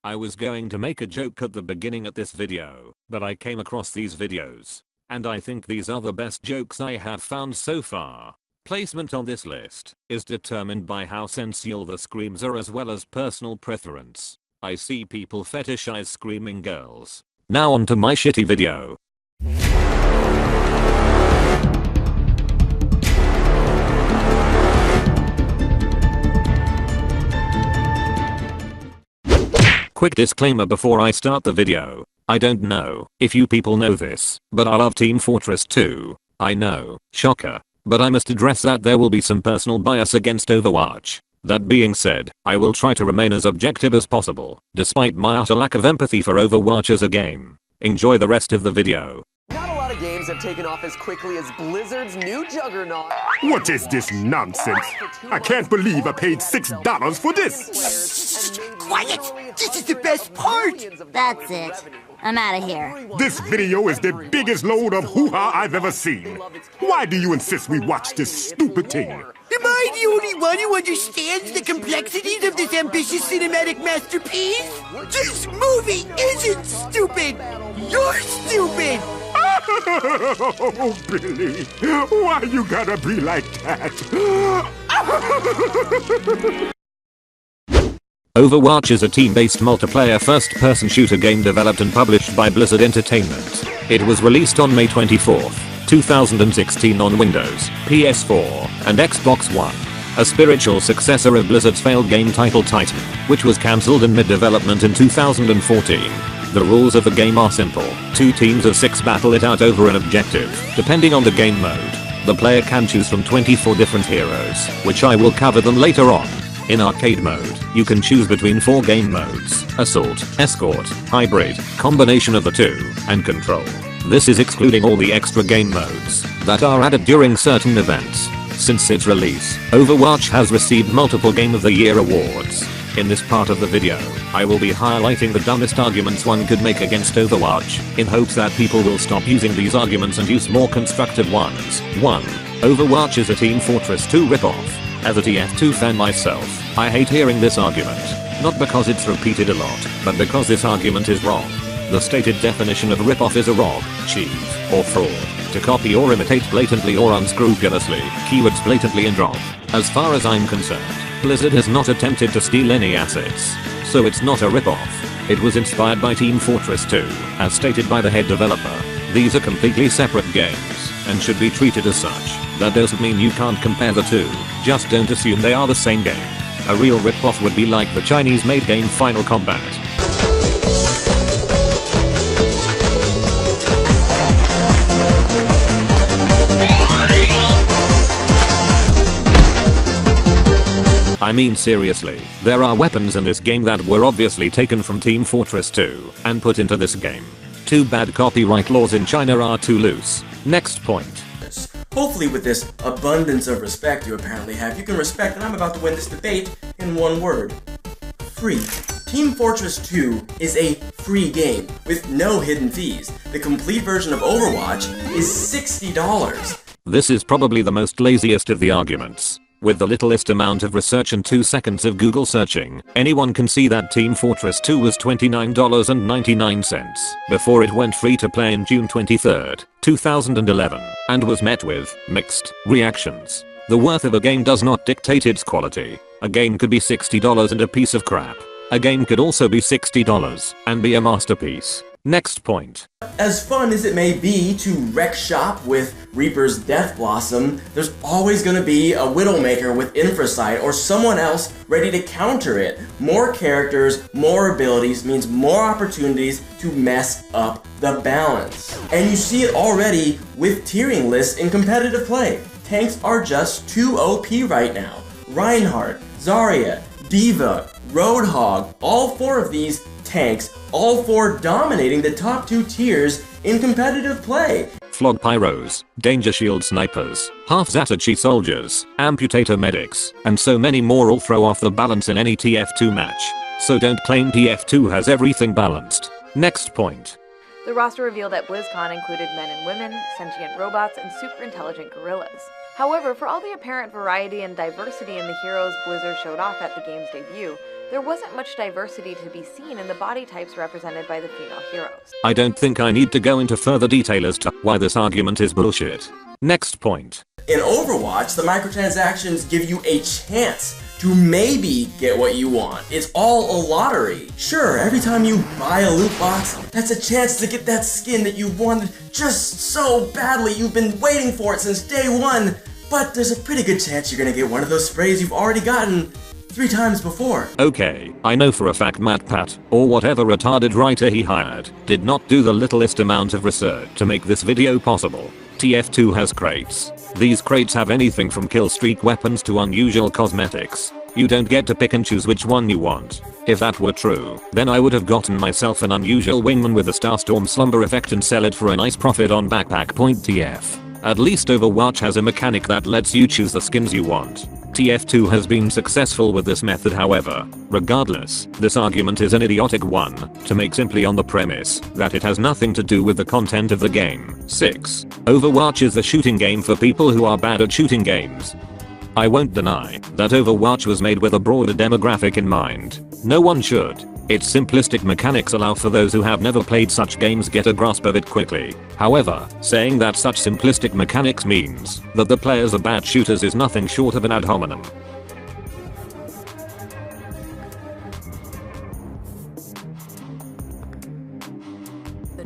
I was going to make a joke at the beginning of this video, but I came across these videos. And I think these are the best jokes I have found so far. Placement on this list is determined by how sensual the screams are as well as personal preference. I see people fetishize screaming girls. Now on to my shitty video. Quick disclaimer before I start the video. I don't know if you people know this, but I love Team Fortress 2. I know, shocker. But I must address that there will be some personal bias against Overwatch. That being said, I will try to remain as objective as possible, despite my utter lack of empathy for Overwatch as a game. Enjoy the rest of the video. Not a lot of games have taken off as quickly as Blizzard's new juggernaut. What is this nonsense? I can't believe I paid $6 for this! Quiet! This is the best part! That's it. I'm out of here. This video is the biggest load of hoo-ha I've ever seen. Why do you insist we watch this stupid thing? Am I the only one who understands the complexities of this ambitious cinematic masterpiece? This movie isn't stupid! You're stupid! Oh, Billy, why you gotta be like that? Overwatch is a team-based multiplayer first-person shooter game developed and published by Blizzard Entertainment. It was released on May 24, 2016 on Windows, PS4, and Xbox One. A spiritual successor of Blizzard's failed game titled Titan, which was cancelled in mid-development in 2014. The rules of the game are simple. 2 teams of 6 battle it out over an objective, depending on the game mode. The player can choose from 24 different heroes, which I will cover them later on. In arcade mode, you can choose between 4 game modes: Assault, Escort, Hybrid, combination of the 2, and Control. This is excluding all the extra game modes that are added during certain events. Since its release, Overwatch has received multiple Game of the Year awards. In this part of the video, I will be highlighting the dumbest arguments one could make against Overwatch, in hopes that people will stop using these arguments and use more constructive ones. 1. Overwatch is a Team Fortress 2 ripoff. As a TF2 fan myself, I hate hearing this argument. Not because it's repeated a lot, but because this argument is wrong. The stated definition of ripoff is a rob, cheat, or fraud. To copy or imitate blatantly or unscrupulously, keywords blatantly and wrong. As far as I'm concerned, Blizzard has not attempted to steal any assets. So it's not a ripoff. It was inspired by Team Fortress 2, as stated by the head developer. These are completely separate games, and should be treated as such. That doesn't mean you can't compare the two, just don't assume they are the same game. A real ripoff would be like the Chinese-made game Final Combat. I mean seriously, there are weapons in this game that were obviously taken from Team Fortress 2 and put into this game. Too bad copyright laws in China are too loose. Next point. Hopefully with this abundance of respect you apparently have, you can respect that I'm about to win this debate in one word. Free. Team Fortress 2 is a free game with no hidden fees. The complete version of Overwatch is $60. This is probably the most laziest of the arguments. With the littlest amount of research and 2 seconds of Google searching, anyone can see that Team Fortress 2 was $29.99 before it went free to play in June 23, 2011, and was met with mixed reactions. The worth of a game does not dictate its quality. A game could be $60 and a piece of crap. A game could also be $60 and be a masterpiece. Next point. As fun as it may be to wreck shop with Reaper's Death Blossom, there's always gonna be a Widowmaker with Infrasight or someone else ready to counter it. More characters, more abilities means more opportunities to mess up the balance. And you see it already with tiering lists in competitive play. Tanks are just too OP right now. Reinhardt, Zarya, D.Va, Roadhog, all 4 of these tanks, all 4 dominating the top 2 tiers in competitive play. Flog pyros, danger shield snipers, half Zatachi soldiers, amputator medics, and so many more all throw off the balance in any TF2 match. So don't claim TF2 has everything balanced. Next point. The roster revealed at BlizzCon included men and women, sentient robots, and super intelligent gorillas. However, for all the apparent variety and diversity in the heroes Blizzard showed off at the game's debut, there wasn't much diversity to be seen in the body types represented by the female heroes. I don't think I need to go into further detail as to why this argument is bullshit. Next point. In Overwatch, the microtransactions give you a chance to maybe get what you want. It's all a lottery. Sure, every time you buy a loot box, that's a chance to get that skin that you wanted just so badly. You've been waiting for it since day one, but there's a pretty good chance you're gonna get one of those sprays you've already gotten 3 times before. Okay, I know for a fact MatPat, or whatever retarded writer he hired, did not do the littlest amount of research to make this video possible. TF2 has crates. These crates have anything from kill streak weapons to unusual cosmetics. You don't get to pick and choose which one you want. If that were true, then I would have gotten myself an unusual wingman with a Starstorm slumber effect and sell it for a nice profit on backpack.tf. At least Overwatch has a mechanic that lets you choose the skins you want. TF2 has been successful with this method, however. Regardless, this argument is an idiotic one, to make simply on the premise that it has nothing to do with the content of the game. 6. Overwatch is a shooting game for people who are bad at shooting games. I won't deny that Overwatch was made with a broader demographic in mind. No one should. Its simplistic mechanics allow for those who have never played such games get a grasp of it quickly. However, saying that such simplistic mechanics means that the players are bad shooters is nothing short of an ad hominem.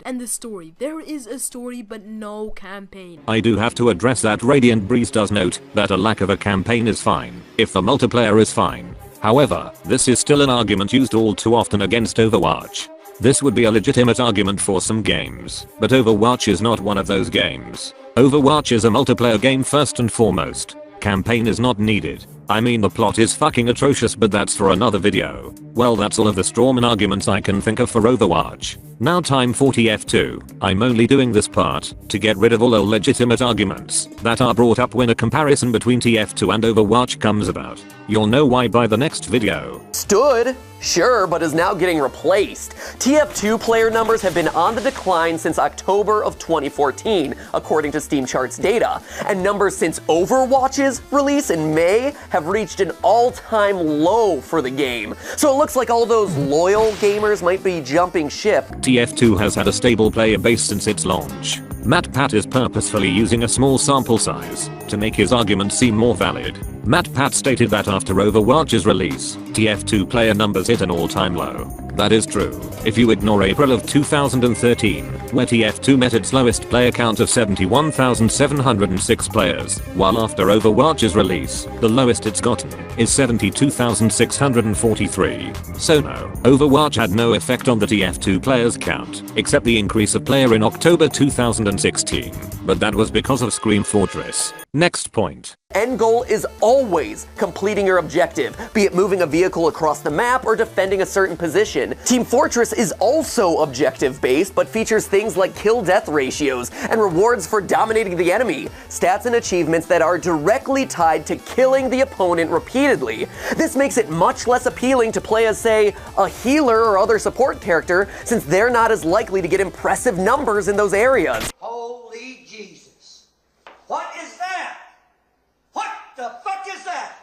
And the story. There is a story but no campaign. I do have to address that Radiant Breeze does note that a lack of a campaign is fine if the multiplayer is fine. However, this is still an argument used all too often against Overwatch. This would be a legitimate argument for some games, but Overwatch is not one of those games. Overwatch is a multiplayer game first and foremost. Campaign is not needed. I mean, the plot is fucking atrocious, but that's for another video. Well, that's all of the strawman arguments I can think of for Overwatch. Now time for TF2. I'm only doing this part to get rid of all illegitimate arguments that are brought up when a comparison between TF2 and Overwatch comes about. You'll know why by the next video. Stood, sure, but is now getting replaced. TF2 player numbers have been on the decline since October of 2014, according to Steam Charts data, and numbers since Overwatch's release in May have reached an all-time low for the game. So it looks like all those loyal gamers might be jumping ship. TF2 has had a stable player base since its launch. MatPat is purposefully using a small sample size to make his argument seem more valid. MatPat stated that after Overwatch's release, TF2 player numbers hit an all-time low. That is true, if you ignore April of 2013, where TF2 met its lowest player count of 71,706 players, while after Overwatch's release, the lowest it's gotten is 72,643. So no, Overwatch had no effect on the TF2 players count, except the increase of player in October 2016. But that was because of Team Fortress. Next point. End goal is always completing your objective, be it moving a vehicle across the map or defending a certain position. Team Fortress is also objective-based, but features things like kill-death ratios and rewards for dominating the enemy, stats and achievements that are directly tied to killing the opponent repeatedly. This makes it much less appealing to play as, say, a healer or other support character, since they're not as likely to get impressive numbers in those areas. Holy Jesus. What is that? What the fuck is that?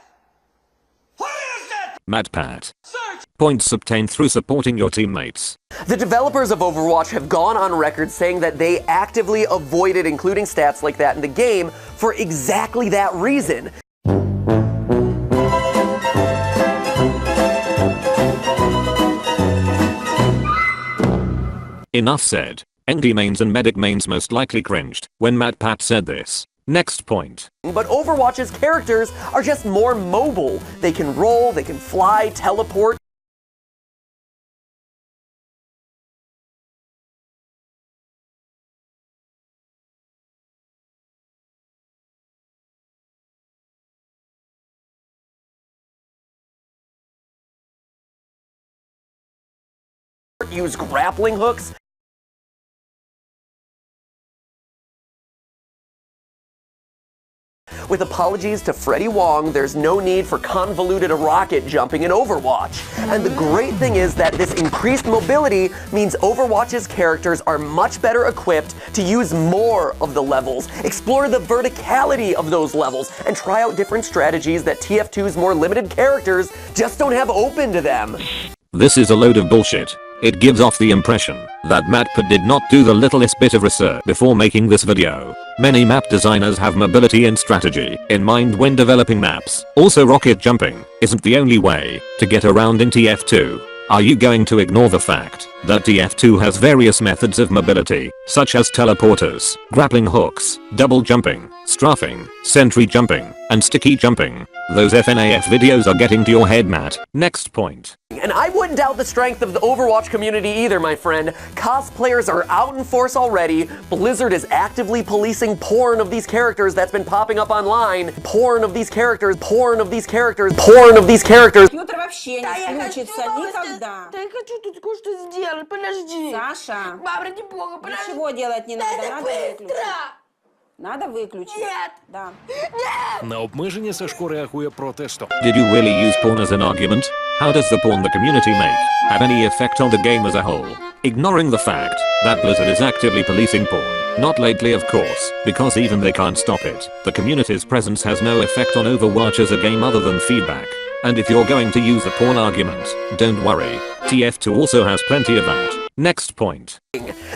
What is that? MatPat. Search! Points obtained through supporting your teammates. The developers of Overwatch have gone on record saying that they actively avoided including stats like that in the game for exactly that reason. Enough said. ND mains and medic mains most likely cringed when MatPat said this. Next point. But Overwatch's characters are just more mobile. They can roll, they can fly, teleport. Use grappling hooks. With apologies to Freddie Wong, there's no need for convoluted rocket jumping in Overwatch. And the great thing is that this increased mobility means Overwatch's characters are much better equipped to use more of the levels, explore the verticality of those levels, and try out different strategies that TF2's more limited characters just don't have open to them. This is a load of bullshit. It gives off the impression that MatPat did not do the littlest bit of research before making this video. Many map designers have mobility and strategy in mind when developing maps. Also, rocket jumping isn't the only way to get around in TF2. Are you going to ignore the fact that TF2 has various methods of mobility, such as teleporters, grappling hooks, double jumping, strafing, sentry jumping, and sticky jumping? Those FNAF videos are getting to your head, Matt. Next point. And I wouldn't doubt the strength of the Overwatch community either, my friend. Cosplayers are out in force already. Blizzard is actively policing porn of these characters that's been popping up online. Porn of these characters, porn of these characters, porn of these characters. Компьютер вообще не включится никогда. Да я хочу тут кое-что сделать, подожди. Саша, Баб, ради бога, подожди. ничего делать не надо, надо выключить. Быстро! Надо выключить. Нет! Да. На обмеження Сашко реагує протестом. Did you really use porn as an argument? How does the porn the community make have any effect on the game as a whole? Ignoring the fact that Blizzard is actively policing porn. Not lately, of course, because even they can't stop it. The community's presence has no effect on Overwatch as a game other than feedback. And if you're going to use a porn argument, don't worry. TF2 also has plenty of that. Next point.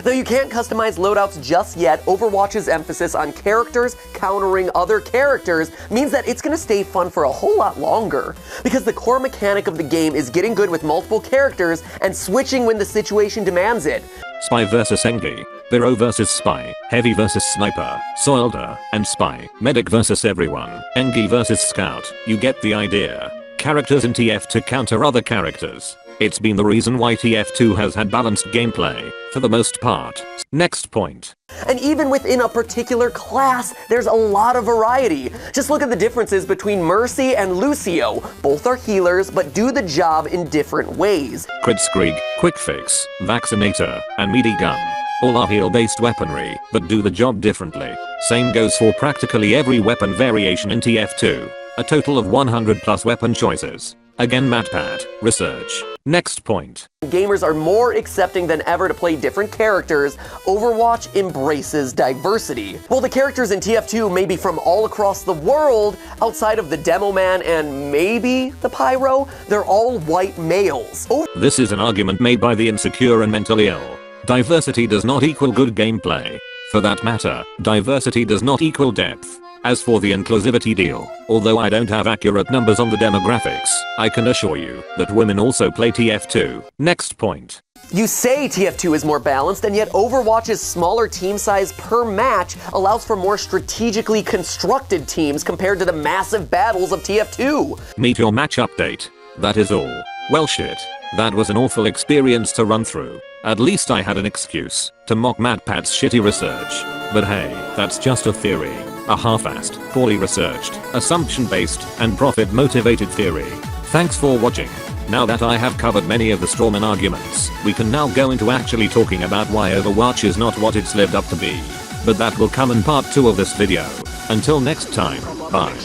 Though you can't customize loadouts just yet, Overwatch's emphasis on characters countering other characters means that it's gonna stay fun for a whole lot longer. Because the core mechanic of the game is getting good with multiple characters and switching when the situation demands it. Spy vs Engie, Biro vs Spy, Heavy vs Sniper, Soilder, and Spy, Medic vs everyone, Engie vs Scout, you get the idea. Characters in TF2 counter other characters. It's been the reason why TF2 has had balanced gameplay, for the most part. Next point. And even within a particular class, there's a lot of variety. Just look at the differences between Mercy and Lucio. Both are healers, but do the job in different ways. Kritzkrieg, Quick Fix, Vaccinator, and Meaty Gun. All are heal-based weaponry, but do the job differently. Same goes for practically every weapon variation in TF2. A total of 100 plus weapon choices. Again, MatPat, research. Next point. Gamers are more accepting than ever to play different characters. Overwatch embraces diversity. While the characters in TF2 may be from all across the world, outside of the Demo Man and maybe the Pyro, they're all white males. This is an argument made by the insecure and mentally ill. Diversity does not equal good gameplay. For that matter, diversity does not equal depth. As for the inclusivity deal, although I don't have accurate numbers on the demographics, I can assure you that women also play TF2. Next point. You say TF2 is more balanced, and yet Overwatch's smaller team size per match allows for more strategically constructed teams compared to the massive battles of TF2. Meet your match update. That is all. Well shit. That was an awful experience to run through. At least I had an excuse to mock MatPat's shitty research. But hey, that's just a theory. A half-assed, poorly researched, assumption-based, and profit-motivated theory. Thanks for watching. Now that I have covered many of the strawman arguments, we can now go into actually talking about why Overwatch is not what it's lived up to be. But that will come in part 2 of this video. Until next time, bye.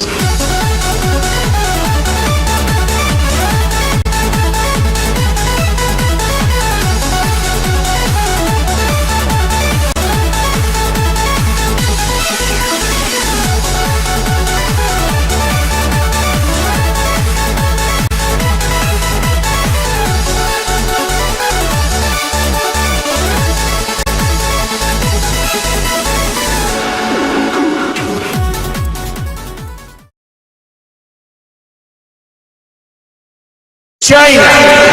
China!